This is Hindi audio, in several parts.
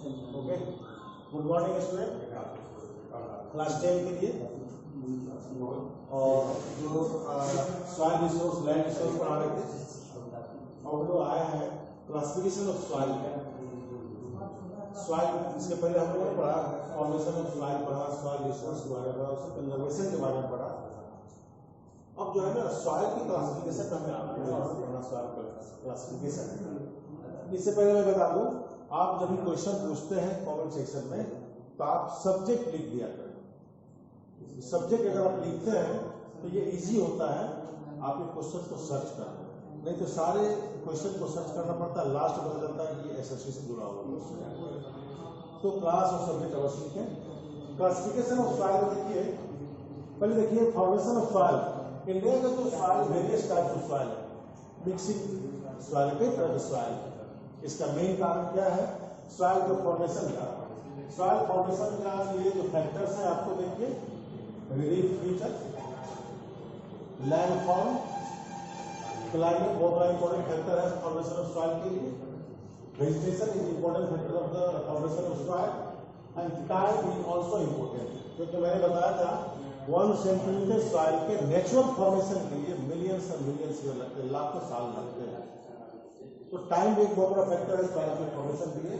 Okay, good morning student, class 10 के लिए। और जो सॉइल रिसोर्स, लैंड रिसोर्स पढ़ा रहे थे, और जो आया है क्लासिफिकेशन ऑफ सॉइल। सॉइल, इसके पहले हम लोगों ने पढ़ा फॉर्मेशन ऑफ सॉइल पढ़ा, सॉइल रिसोर्स के बारे में पढ़ा, उससे कंजर्वेशन के बारे में पढ़ा। अब जो है ना सॉइल की क्लासिफिकेशन हमें आपको पढ़ना, सॉइल क्लासिफिकेशन। इससे पहले मैं बता दूं, आप जब भी क्वेश्चन पूछते हैं कमेंट सेक्शन में तो आप सब्जेक्ट लिख दिया करें। सब्जेक्ट अगर आप लिखते हैं तो ये इजी होता है आपके क्वेश्चन को सर्च करना, नहीं तो सारे क्वेश्चन को सर्च करना पड़ता है, लास्ट में जाता है कि एसएससी से जुड़ा हुआ। तो क्लास और सब्जेक्ट अवश्य लिखें। क्लासिफिकेशन ऑफ सॉइल देखिए, पहले देखिए फॉर्मेशन ऑफ सॉइल। इंडिया का जो soil various type of soil है, मिक्सिंग सॉइल, कई तरह के सॉइल है। इसका मेन कारण क्या है? सॉइल का फॉर्मेशन का। सॉइल फॉर्मेशन का लिए जो फैक्टर्स है आपको देखिए, रिलीफ फीचर, लैंडफॉर्म, क्लाइमेट बहुत बड़ा इंपॉर्टेंट फैक्टर है फॉर्मेशन ऑफ सॉइल के लिए। Vegetation is important factor of the formation of soil and time is also important, क्योंकि मैंने बताया था 1 सेंटीमीटर सॉइल के नेचुरल फॉर्मेशन के लिए मिलियंस और मिलियंस ईयर लगते हैं, लाखों साल लगते हैं। तो टाइम भी एक बहुत बड़ा फैक्टर है सॉइल के फॉर्मेशन के लिए,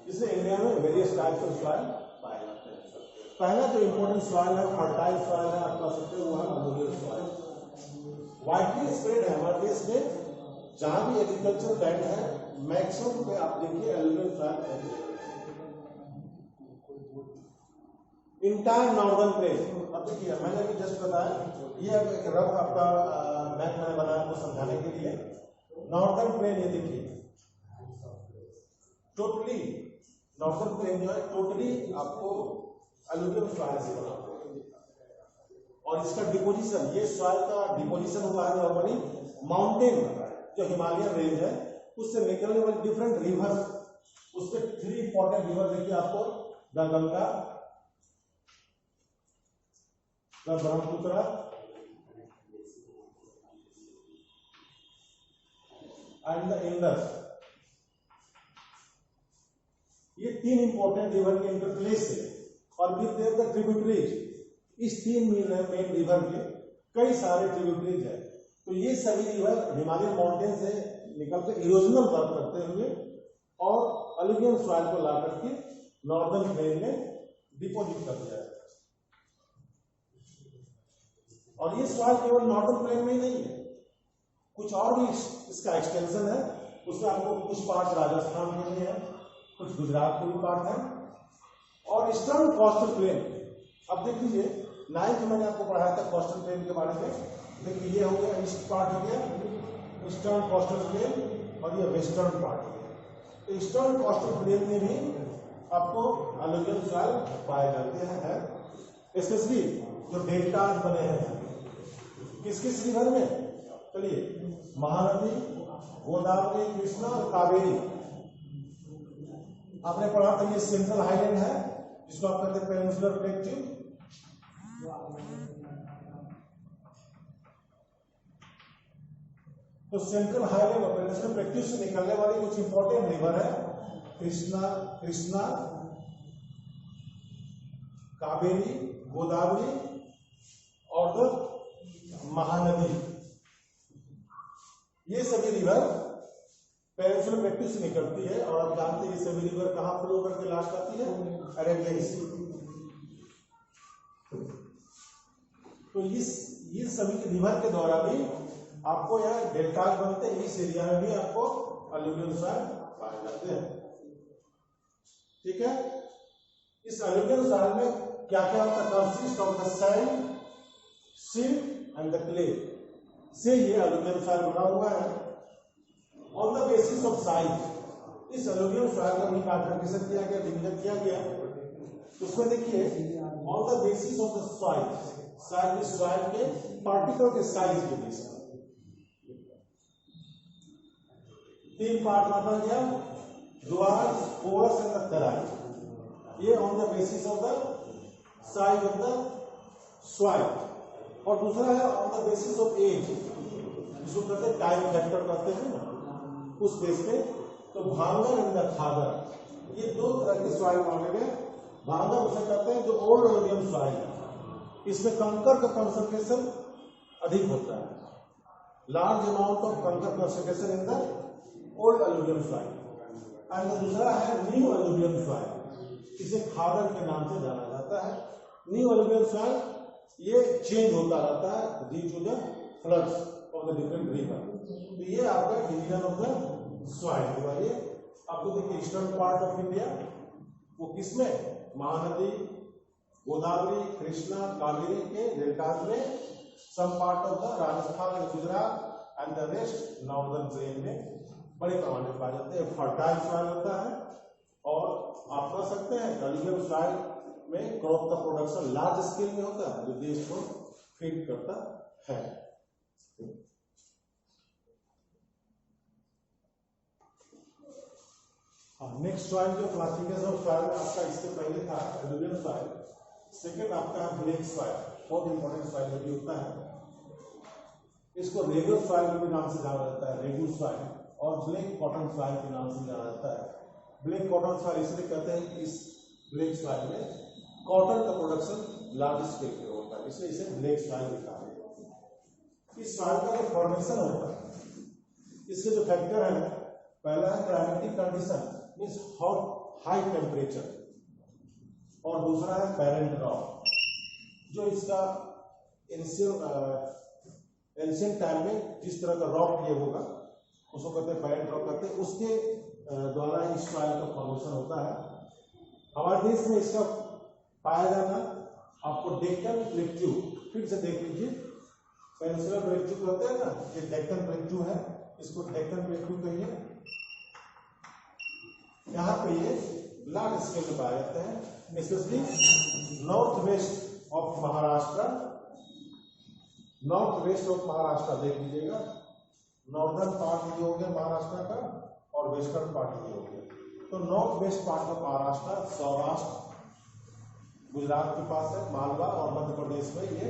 जिससे इंडिया में वेरियस टाइप्स ऑफ सॉइल पाए जाते हैं। पहला जो इंपॉर्टेंट सॉइल है, फर्टाइल सॉइल है, आप कह सकते हो वो है अलुवियल सॉइल। वाइडली स्प्रेड है हमारे देश में, जहां भी एग्रीकल्चर लैंड है मैक्सिमम पे आप देखिए alluvial soil. Entire northern plain, अब देखिए मैंने अभी जस्ट बताया, ये अब एक रफ आपका मैप मैंने बनाया आपको समझाने के लिए। नॉर्दर्न प्लेन ये देखिए, टोटली नॉर्दर्न प्लेन जो है टोटली आपको अलुवियल सॉइल से बना हुआ है। और इसका डिपोजिशन, ये सॉइल का डिपोजिशन हुआ है नॉर्मली माउंटेन, जो हिमालयन रेंज है उससे निकलने वाले डिफरेंट रिवर, उसके 3 इंपॉर्टेंट रिवर देखिए आपको, the Ganga, the Brahmaputra and the Indus. ये 3 इंपॉर्टेंट रिवर के इंटरप्ले से, और विद देयर द ट्रिब्यूटरीज, इस 3 मेन रिवर के कई सारे ट्रिब्यूटरीज है। तो ये सभी रिवर हिमालयन माउंटेन से निकलकर इरोजनल वर्क करते हुए और अलुवियल सॉइल को ला करके नॉर्दर्न प्लेन में डिपोजिट कर दिया है। और ये सॉइल केवल नॉर्दर्न प्लेन में ही नहीं है, कुछ और भी इसका एक्सटेंशन है। उसमें आपको कुछ पार्ट राजस्थान के लिए है, कुछ गुजरात के भी पार्ट है, और ईस्टर्न कोस्टल प्लेन। अब देख लीजिए, 9th में मैंने आपको पढ़ाया था कोस्टल प्लेन के बारे में। देखिए ये हो गया ईस्ट पार्ट, हो गया ईस्टर्न कोस्टल प्लेन, और ये वेस्टर्न पार्ट हो गया। तो ईस्टर्न कोस्टल प्लेन में भी आपको अलुवियल सॉइल पाए जाते हैं, स्पेशली जो डेल्टाज बने हैं किस किस रिवर में, चलिए, महानदी, गोदावरी, कृष्णा और कावेरी। आपने पढ़ा था ये सेंट्रल हाईलैंड है, जिसको आप कहते हैं पेनिनसुलर प्लेट्यू। तो सेंट्रल हाईलैंड और पेनिनसुलर प्लेट्यू से निकलने वाली कुछ इंपॉर्टेंट रिवर है, कृष्णा, कावेरी, गोदावरी और तो महानदी। ये सभी रिवर पेनिनसुलर प्लेट्यू से निकलती है, और आप जानते हैं ये सभी रिवर कहां फ्लो करके लास्ट आती है? अरेबियन सी। तो इस सभी रिवर के द्वारा भी आपको यहाँ डेल्टाज बनते हैं, इस एरिया में भी आपको अलुवियल सॉइल पाए जाते हैं। ठीक है, इस अलुवियल सॉइल में क्या क्या होता है? Consist of the sand, silt and the clay से ये अलुवियल सॉइल बना हुआ है। On the basis of size, इस अलुवियल सॉइल का भी क्लासिफिकेशन किया गया, डिवीजन किया गया। उसमें देखिए, on the basis of the soil के पार्टिकल के साइज के बेस पर 3 पार्ट माना गया, ड्वार्फ, कोरस एंड द टेराइट। ये on the basis of the size of the soil. और दूसरा है on the basis of age, जिसको कहते हैं टाइम फैक्टर कहते हैं ना, उस बेस पे। तो भांगर एंड द खागर, ये दो तरह की सॉइल माने गए। भांगा उसे कहते हैं जो ओल्ड एलुवियल सॉइल है, इसमें कंकर का कंसंट्रेशन अधिक होता है, लार्ज अमाउंट ऑफ कंकर concentration in the old alluvial soil. And दूसरा है न्यू एलुवियल सॉइल, इसे खादर के नाम से जाना जाता है। न्यू एलुवियल सॉइल ये चेंज होता रहता है due to the floods of the different river. तो ये आपका डिवीजन ऑफ द सॉइल हुआ। ये आपको देखिए ईस्टर्न पार्ट ऑफ इंडिया वो किसमें, महानदी, गोदावरी, कृष्णा, कावेरी के डेल्टाज में, some part of the Rajasthan and Gujarat and the rest northern plain में बड़े पैमाने पर पाए जाते हैं। फर्टाइल सॉइल होता है और आप कह सकते हैं एलुवियल सॉइल में क्रॉप का प्रोडक्शन लार्ज स्केल में होता है जो देश को फीड करता है। नेक्स्ट सॉइल जो क्लासिफिकेशन ऑफ सॉइल आपका इससे पहले था एलुवियल सॉइल, सेकंड आपका ब्लैक सॉइल, बहुत इंपॉर्टेंट सॉइल भी होता है। इसको रेगुलर सॉइल के नाम से जाना जाता है, रेगुलर सॉइल, और ब्लैक कॉटन सॉइल के नाम से जाना जाता है। ब्लैक कॉटन सॉइल इसलिए कहते हैं कि इस ब्लैक सॉइल में कॉटन का प्रोडक्शन लार्ज स्केल पे होता है, इसलिए इसे ब्लैक सॉइल लिखा है। इस सॉइल का जो फॉर्मेशन होता है, इसके जो फैक्टर है, पहला है climatic condition means hot high temperature, और दूसरा है पैरेंट रॉक, जो इसका एंशिएंट टाइम में जिस तरह का रॉक ये होगा उसको कहते हैं पैरेंट रॉक कहते हैं, उसके द्वारा इस सॉइल का फॉर्मेशन होता है। हमारे देश में इसका पाया जाना आपको डेक्कन प्लेट्यू, फिर से देख लीजिए, पेनिनसुलर प्लेट्यू कहते हैं ना, ये डेक्कन प्लेट्यू है, इसको डेक्कन प्लेट्यू कहिए। यहाँ पे ये लार्ज स्केल में पाए जाते हैं, specially north west of Maharashtra, north west of Maharashtra देख लीजिएगा, नॉर्दर्न पार्ट ये हो गया महाराष्ट्र का और वेस्टर्न पार्ट ये हो गया। तो north west part of Maharashtra, Saurashtra, Gujarat के पास है, मालवा और मध्य प्रदेश में ये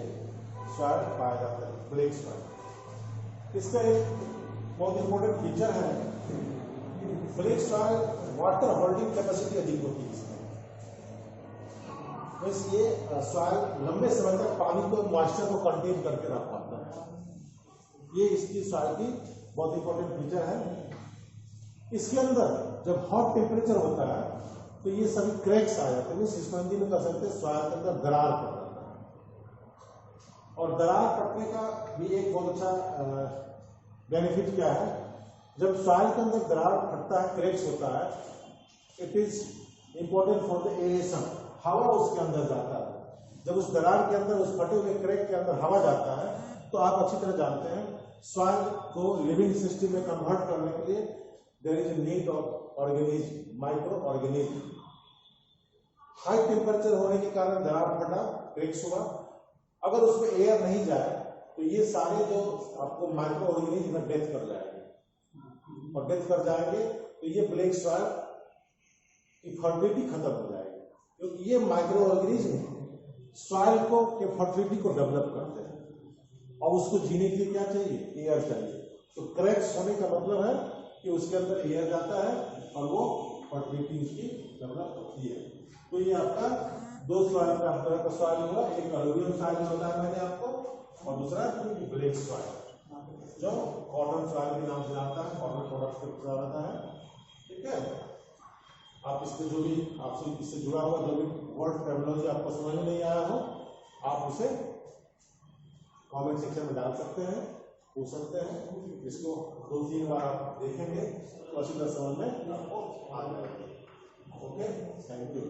सॉइल पाया जाता है, ब्लैक सॉइल। इसका एक बहुत इंपॉर्टेंट फीचर है, black soil water holding capacity अधिक होती है इसमें, बस ये सॉइल लंबे समय तक पानी को, मॉइस्चर को कंटेन करके रख पाता है। ये इसकी सॉइल की बहुत इंपॉर्टेंट फीचर है। इसके अंदर जब हॉट टेम्परेचर होता है तो ये सभी क्रैक्स आ जाते हैं, इसको हिंदी में कह सकते हैं सॉइल के अंदर दरार पड़ जाता है। और दरार पड़ने का भी एक बहुत अच्छा बेनिफिट क्या है, जब सॉइल के अंदर दरार फटता है, क्रैक्स होता है, it is important for the aeration, हवा उसके अंदर जाता है। जब उस दरार के अंदर, उस फटे हुए क्रैक के अंदर हवा जाता है तो आप अच्छी तरह जानते हैं सॉइल को लिविंग सिस्टम में कन्वर्ट करने के लिए there is a need of organism, micro organism. High temperature होने के कारण दरार फटा, क्रैक्स हुआ, अगर उसमें एयर नहीं जाए तो ये सारे जो आपको माइक्रो ऑर्गेनिज्म डेथ कर जाएंगे, और डेथ कर जाएंगे तो ये ब्लैक सॉइल की फर्टिलिटी खत्म हो जाएगी, क्योंकि ये माइक्रो ऑर्गेनिज्म सॉइल को के फर्टिलिटी को डेवलप करते हैं, और उसको जीने के लिए क्या चाहिए, एयर चाहिए। तो क्रैक्स होने का मतलब है कि उसके अंदर एयर जाता है और वो फर्टिलिटी उसकी डेवलप होती है। तो ये आपका दो सॉइल का तरह का सॉइल हुआ, एक एलुवियल सॉइल बताया मैंने आपको, और दूसरा ब्लैक सॉइल जो कॉटन सॉइल के नाम से आता है, कॉटन प्रोडक्ट से जाता है। ठीक है, आप इसके जो भी आपसे इससे जुड़ा हुआ जो भी वर्ड टर्मिनोलॉजी आपको समझ में नहीं आया हो, आप उसे कमेंट सेक्शन में डाल सकते हैं, पूछ सकते हैं। इसको 2-3 बार आप देखेंगे तो अच्छी तरह समझ में आपको आ जाएगा। Okay, thank you.